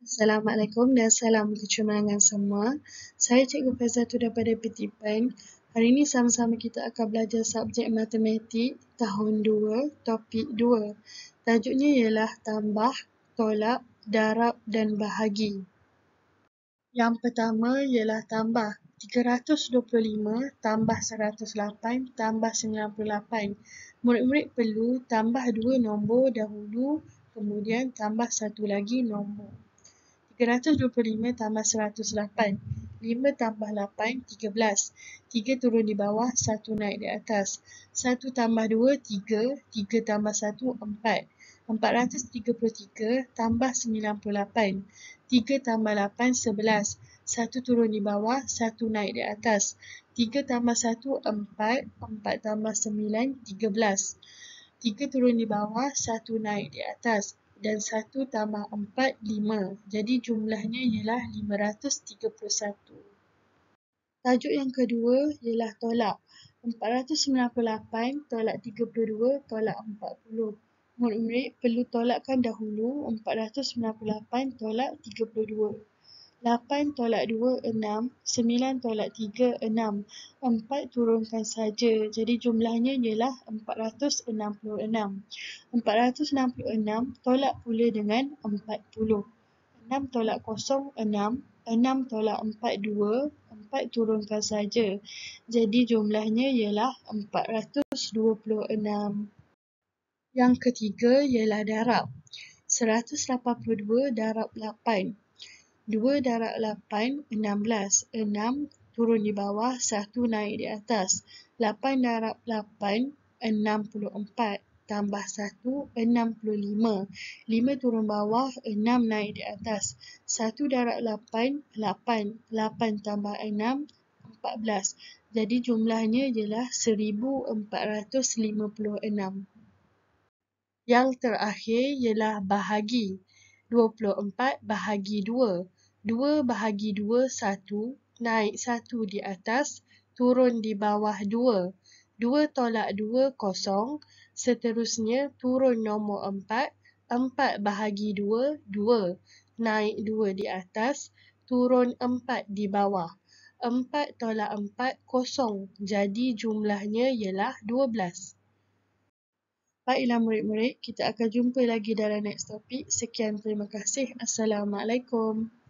Assalamualaikum dan salam kecemerlangan semua. Saya Cikgu Faizatu daripada Petipan. Hari ini sama-sama kita akan belajar subjek matematik tahun 2, topik 2. Tajuknya ialah tambah, tolak, darab dan bahagi. Yang pertama ialah tambah. 325 tambah 108 tambah 98. Murid-murid perlu tambah 2 nombor dahulu, kemudian tambah satu lagi nombor. 325 tambah 108. 5 tambah 8, 13. 3 turun di bawah, 1 naik di atas. 1 tambah 2, 3. 3 tambah 1, 4. 433 tambah 98. 3 tambah 8, 11. 1 turun di bawah, 1 naik di atas. 3 tambah 1, 4. 4 tambah 9, 13. 3 turun di bawah, 1 naik di atas. Dan 1 tambah 4, 5. Jadi jumlahnya ialah 531. Tajuk yang kedua ialah tolak. 498 tolak 32 tolak 40. Murid-murid perlu tolakkan dahulu 498 tolak 32. 8 tolak 2, 6. 9 tolak 3, 6. 4 turunkan saja. Jadi jumlahnya ialah 466. 466 tolak pula dengan 40. 6 tolak 0, 6. 6 tolak 4, 2. 4 turunkan saja. Jadi jumlahnya ialah 426. Yang ketiga ialah darab. 182 darab 8. 2 darab 8, 16. 6 turun di bawah, 1 naik di atas. 8 darab 8, 64. Tambah 1, 65. 5 turun bawah, 6 naik di atas. 1 darab 8, 8. 8 tambah 6, 14. Jadi jumlahnya ialah 1456. Yang terakhir ialah bahagi. 24 bahagi 2. 2 bahagi 2, 1. Naik 1 di atas, turun di bawah 2. 2 tolak 2, 0. Seterusnya turun nombor 4. 4 bahagi 2, 2. Naik 2 di atas, turun 4 di bawah. 4 tolak 4, 0. Jadi jumlahnya ialah 12. Baiklah murid-murid, kita akan jumpa lagi dalam next topik. Sekian, terima kasih. Assalamualaikum.